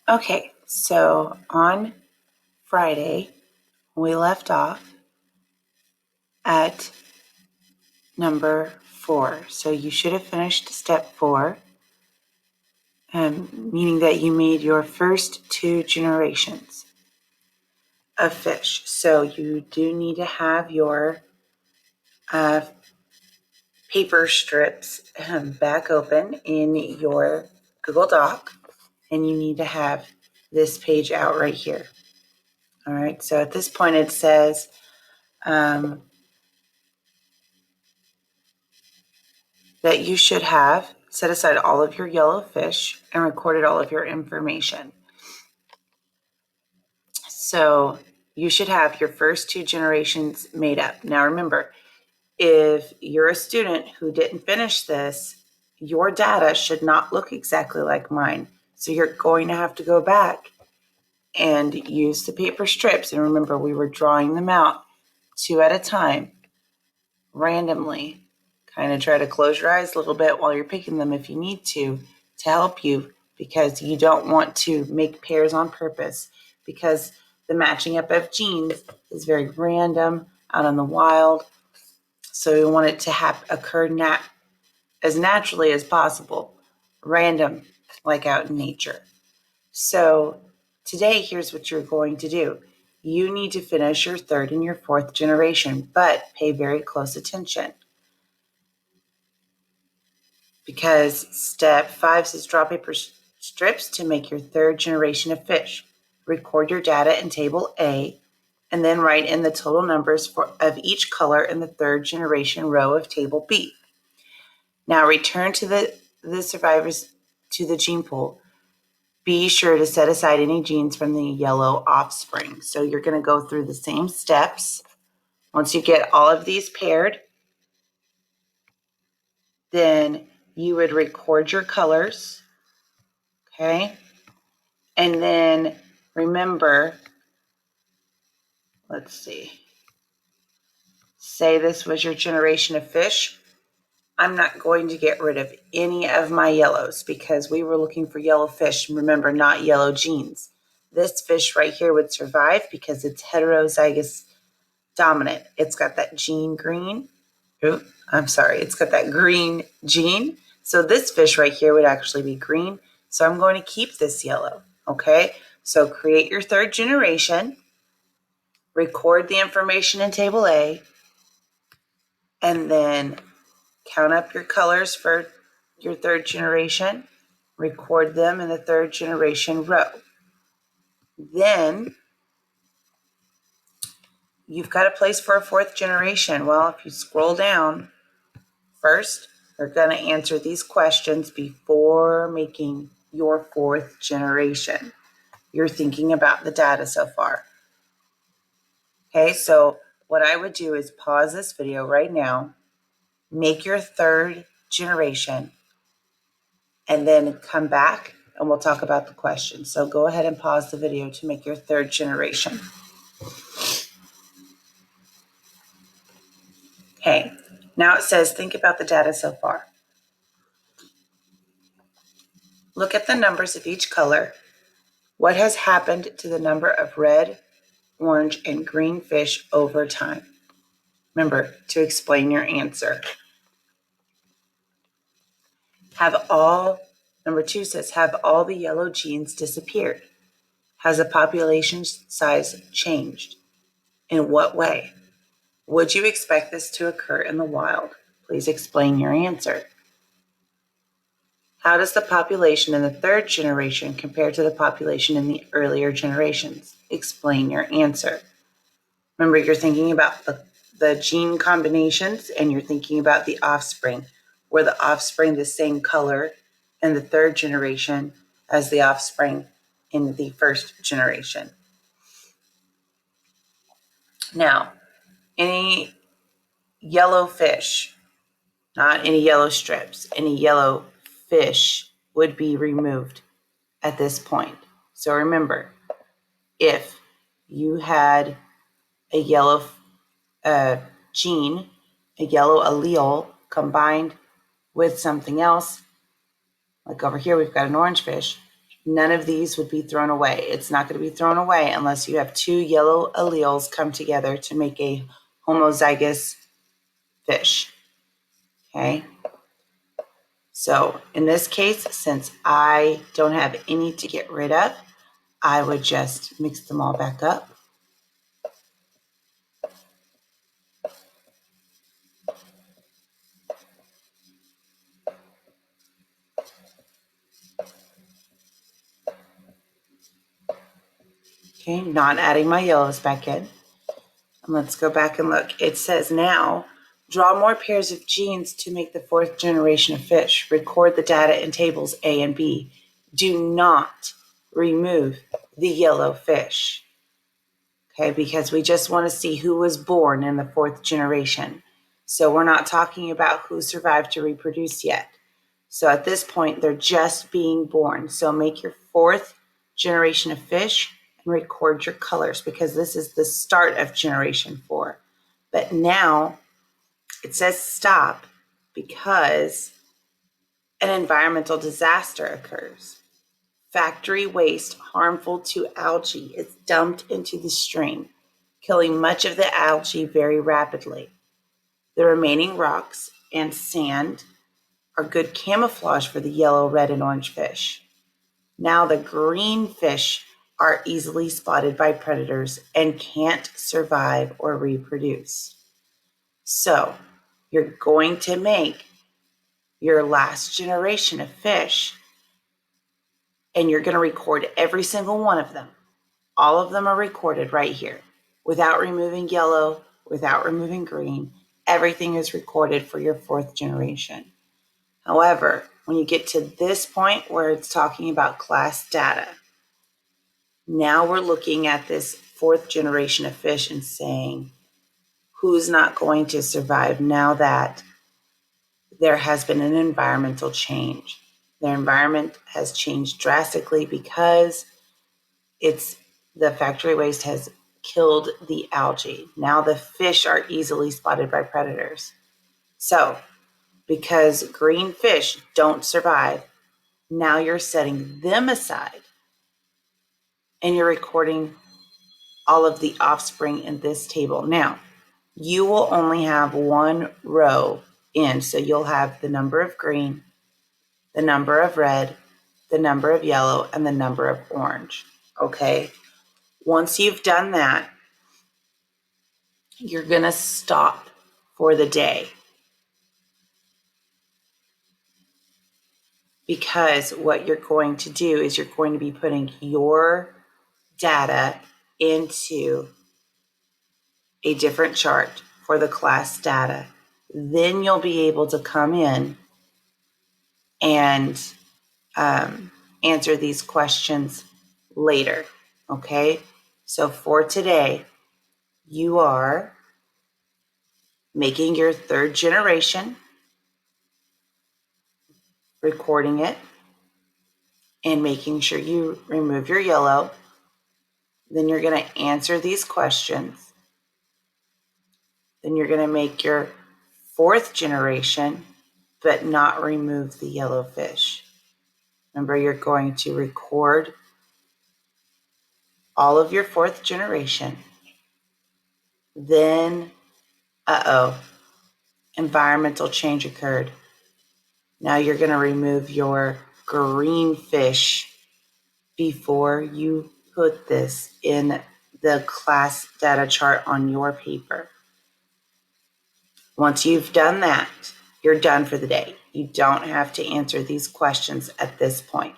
Okay, so on Friday, we left off at number 4. So you should have finished step 4, meaning that you made your first 2 generations of fish. So you do need to have your paper strips back open in your Google Doc, and you need to have this page out right here. All right, so at this point it says that you should have set aside all of your yellow fish and recorded all of your information. So you should have your first 2 generations made up. Now remember, if you're a student who didn't finish this, your data should not look exactly like mine. So you're going to have to go back and use the paper strips. And remember, we were drawing them out 2 at a time, randomly. Kind of try to close your eyes a little bit while you're picking them if you need to help you, because you don't want to make pairs on purpose, because the matching up of genes is very random out in the wild. So we want it to occur as naturally as possible, random, like out in nature. So today, here's what you're going to do. You need to finish your 3rd and your 4th generation, but pay very close attention, because step 5 says draw paper strips to make your 3rd generation of fish. Record your data in table A, and then write in the total numbers of each color in the 3rd generation row of table B. Now return to the survivors to the gene pool. Be sure to set aside any genes from the yellow offspring. So you're going to go through the same steps. Once you get all of these paired, then you would record your colors, okay? And then remember, let's see, say this was your generation of fish. I'm not going to get rid of any of my yellows because we were looking for yellow fish. Remember, not yellow genes. This fish right here would survive because it's heterozygous dominant. It's got that gene green. It's got that green gene. So this fish right here would actually be green. So I'm going to keep this yellow, okay? So create your 3rd generation, record the information in table A, and then count up your colors for your 3rd generation, record them in the 3rd generation row. Then you've got a place for a 4th generation. Well, if you scroll down, first, you're going to answer these questions before making your 4th generation. You're thinking about the data so far. Okay, so what I would do is pause this video right now, make your 3rd generation, and then come back and we'll talk about the questions. So go ahead and pause the video to make your 3rd generation. Okay, now it says think about the data so far. Look at the numbers of each color. What has happened to the number of red, orange, and green fish over time? Remember to explain your answer. Number 2 says, have all the yellow genes disappeared? Has the population size changed? In what way? Would you expect this to occur in the wild? Please explain your answer. How does the population in the 3rd generation compare to the population in the earlier generations? Explain your answer. Remember, you're thinking about the gene combinations and you're thinking about the offspring. Were the offspring the same color in the 3rd generation as the offspring in the 1st generation? Now, any yellow fish, not any yellow strips, any yellow fish would be removed at this point. So remember, if you had a yellow gene, a yellow allele combined with something else, like over here we've got an orange fish, none of these would be thrown away. It's not going to be thrown away unless you have two yellow alleles come together to make a homozygous fish. Okay? So in this case, since I don't have any to get rid of, I would just mix them all back up. Okay, not adding my yellows back in. And let's go back and look. It says now, draw more pairs of genes to make the fourth generation of fish. Record the data in tables A and B. Do not remove the yellow fish. Okay, because we just want to see who was born in the fourth generation. So we're not talking about who survived to reproduce yet. So at this point, they're just being born. So make your fourth generation of fish and record your colors, because this is the start of generation 4. But now it says stop because an environmental disaster occurs. Factory waste harmful to algae is dumped into the stream, killing much of the algae very rapidly. The remaining rocks and sand are good camouflage for the yellow, red, and orange fish. Now the green fish are easily spotted by predators and can't survive or reproduce. So you're going to make your last generation of fish, and you're going to record every single one of them. All of them are recorded right here, without removing yellow, without removing green. Everything is recorded for your fourth generation. However, when you get to this point where it's talking about class data, now we're looking at this fourth generation of fish and saying, who's not going to survive now that there has been an environmental change? Their environment has changed drastically because the factory waste has killed the algae. Now the fish are easily spotted by predators. So, because green fish don't survive, now you're setting them aside and you're recording all of the offspring in this table. Now, you will only have one row in, so you'll have the number of green, the number of red, the number of yellow, and the number of orange. Okay? Once you've done that, you're going to stop for the day. Because what you're going to do is you're going to be putting your data into a different chart for the class data. Then you'll be able to come in and answer these questions later. Okay? So for today, you are making your third generation, recording it, and making sure you remove your yellow. Then you're going to answer these questions. Then you're going to make your fourth generation, but not remove the yellow fish. Remember, you're going to record all of your fourth generation. Then, environmental change occurred. Now you're going to remove your green fish before you put this in the class data chart on your paper. Once you've done that, you're done for the day. You don't have to answer these questions at this point.